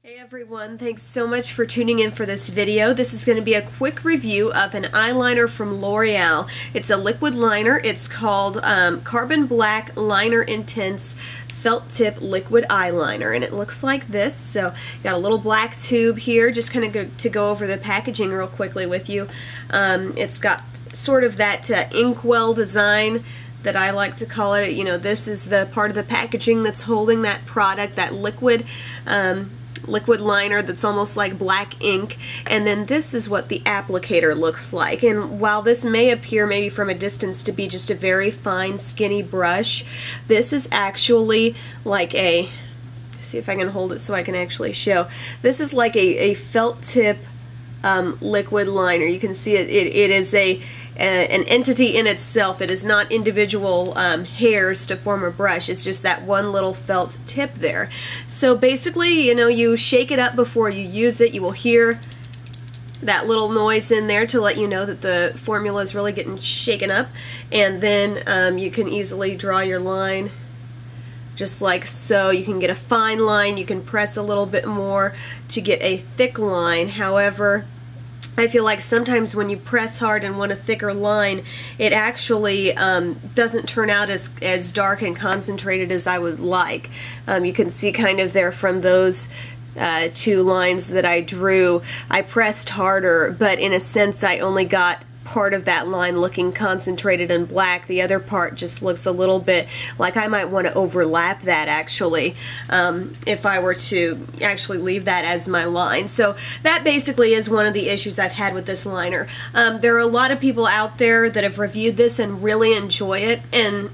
Hey everyone, thanks so much for tuning in for this video. This is going to be a quick review of an eyeliner from L'Oreal. It's a liquid liner. It's called Carbon Black Liner Intense Felt Tip Liquid Eyeliner, and it looks like this. So got a little black tube here, just kind of to go over the packaging real quickly with you. It's got sort of that inkwell design that I like to call it. You know, this is the part of the packaging that's holding that product, that liquid liner that's almost like black ink, and then this is what the applicator looks like. And while this may appear maybe from a distance to be just a very fine skinny brush, this is actually like a, see if I can hold it so I can actually show, this is like a felt tip liquid liner. You can see it is an entity in itself. It is not individual hairs to form a brush. It's just that one little felt tip there. So basically, you know, you shake it up before you use it. You will hear that little noise in there to let you know that the formula is really getting shaken up, and then you can easily draw your line just like so. You can get a fine line, you can press a little bit more to get a thick line. However, I feel like sometimes when you press hard and want a thicker line, it actually doesn't turn out as dark and concentrated as I would like. You can see kind of there from those two lines that I drew, I pressed harder, but in a sense I only got part of that line looking concentrated and black. The other part just looks a little bit like I might want to overlap that actually, if I were to actually leave that as my line. So that basically is one of the issues I've had with this liner. There are a lot of people out there that have reviewed this and really enjoy it, and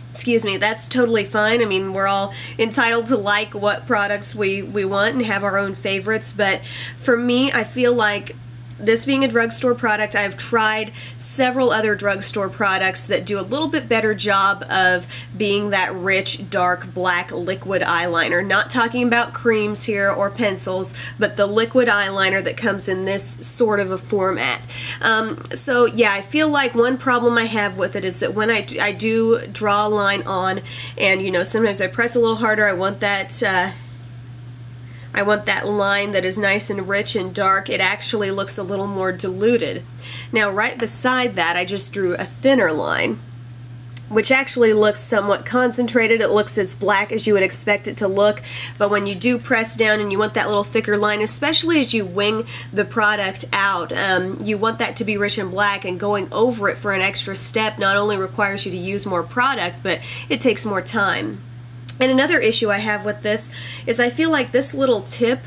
excuse me, that's totally fine. I mean, we're all entitled to like what products we want and have our own favorites, but for me, I feel like this being a drugstore product, I've tried several other drugstore products that do a little bit better job of being that rich, dark, black liquid eyeliner. Not talking about creams here or pencils, but the liquid eyeliner that comes in this sort of a format. So yeah, I feel like one problem I have with it is that when I do draw a line on, and you know, sometimes I press a little harder, I want that line that is nice and rich and dark. It actually looks a little more diluted. Now right beside that I just drew a thinner line, which actually looks somewhat concentrated. It looks as black as you would expect it to look, but when you do press down and you want that little thicker line, especially as you wing the product out, you want that to be rich and black, and going over it for an extra step not only requires you to use more product, but it takes more time. And another issue I have with this is I feel like this little tip,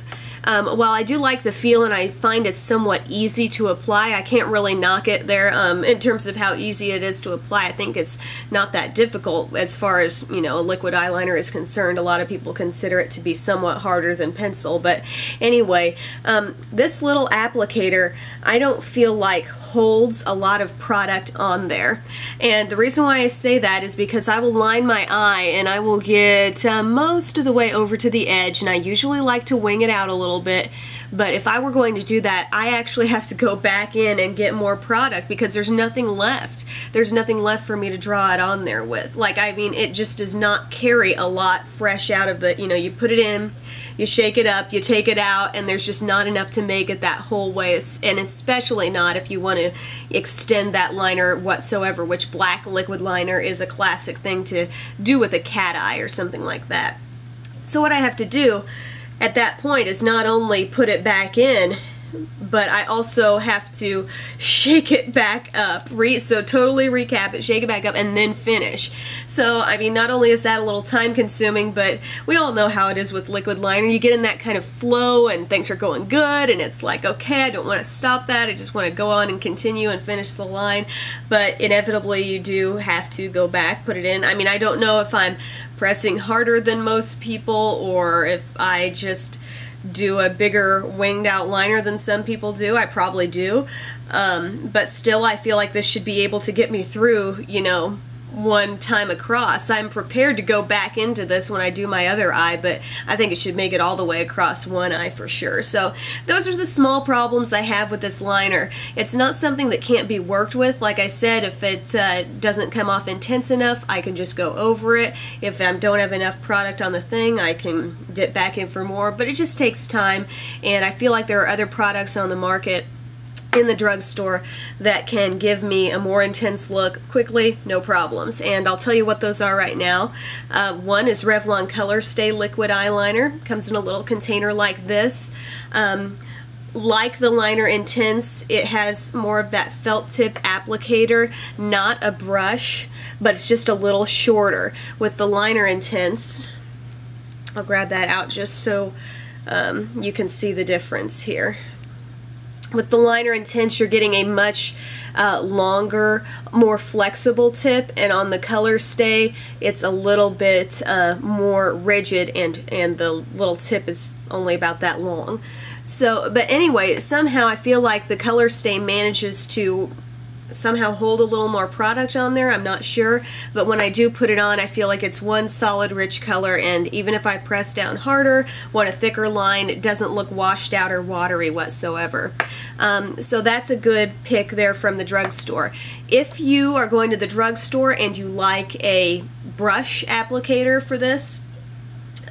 while I do like the feel and I find it somewhat easy to apply, I can't really knock it there in terms of how easy it is to apply. I think it's not that difficult as far as, you know, a liquid eyeliner is concerned. A lot of people consider it to be somewhat harder than pencil, but anyway, this little applicator I don't feel like holds a lot of product on there. And the reason why I say that is because I will line my eye and I will get most of the way over to the edge, and I usually like to wing it out a little bit, but if I were going to do that, I actually have to go back in and get more product because there's nothing left. There's nothing left for me to draw it on there with. Like, I mean, it just does not carry a lot fresh out of the, you know, you put it in, you shake it up, you take it out, and there's just not enough to make it that whole way, and especially not if you want to extend that liner whatsoever, which black liquid liner is a classic thing to do with a cat eye or something like that. So what I have to do at that point is not only put it back in, but I also have to shake it back up. So totally recap it, shake it back up, and then finish. So, I mean, not only is that a little time consuming, but we all know how it is with liquid liner. You get in that kind of flow and things are going good, and it's like, okay, I don't want to stop that. I just want to go on and continue and finish the line. But inevitably, you do have to go back, put it in. I mean, I don't know if I'm pressing harder than most people or if I just do a bigger winged out liner than some people do. I probably do, but still I feel like this should be able to get me through, you know, one time across. I'm prepared to go back into this when I do my other eye, but I think it should make it all the way across one eye for sure. So those are the small problems I have with this liner. It's not something that can't be worked with. Like I said, if it doesn't come off intense enough, I can just go over it. If I don't have enough product on the thing, I can dip back in for more, but it just takes time, and I feel like there are other products on the market in the drugstore that can give me a more intense look quickly, no problems. And I'll tell you what those are right now. One is Revlon Colorstay liquid eyeliner. Comes in a little container like this. Like the Liner Intense, it has more of that felt tip applicator, not a brush, but it's just a little shorter. With the Liner Intense, I'll grab that out just so you can see the difference here. With the Liner Intense, you're getting a much longer, more flexible tip, and on the Colorstay, it's a little bit more rigid, and the little tip is only about that long. So, but anyway, somehow I feel like the Colorstay manages to somehow hold a little more product on there. I'm not sure, but when I do put it on, I feel like it's one solid rich color, and even if I press down harder, want a thicker line, it doesn't look washed out or watery whatsoever. So that's a good pick there from the drugstore. If you are going to the drugstore and you like a brush applicator for this,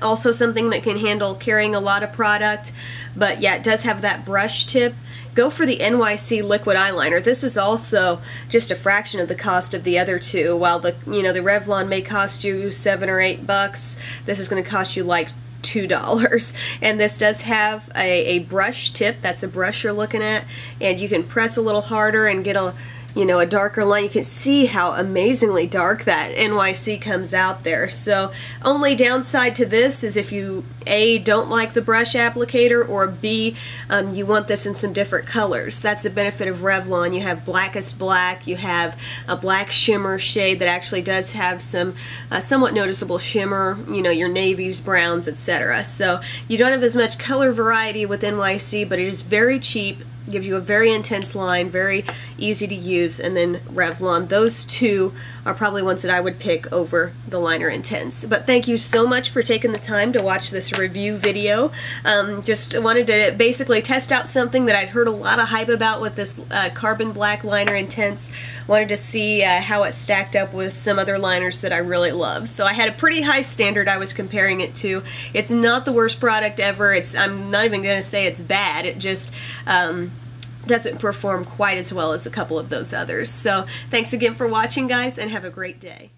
also something that can handle carrying a lot of product, but yeah, it does have that brush tip, go for the NYC liquid eyeliner. This is also just a fraction of the cost of the other two. While the the Revlon may cost you $7 or $8, this is going to cost you like $2. And this does have a brush tip. That's a brush you're looking at, and you can press a little harder and get a a darker line. You can see how amazingly dark that NYC comes out there. So only downside to this is if you A, don't like the brush applicator, or B, you want this in some different colors. That's the benefit of Revlon. You have blackest black, you have a black shimmer shade that actually does have some somewhat noticeable shimmer, your navies, browns, etc. So you don't have as much color variety with NYC, but it is very cheap, gives you a very intense line, very easy to use. And then Revlon, those two are probably ones that I would pick over the Liner Intense. But thank you so much for taking the time to watch this review video. Just wanted to basically test out something that I'd heard a lot of hype about with this Carbon Black Liner Intense. Wanted to see how it stacked up with some other liners that I really love. So I had a pretty high standard I was comparing it to. It's not the worst product ever. I'm not even going to say it's bad. It just doesn't perform quite as well as a couple of those others. So thanks again for watching, guys, and have a great day.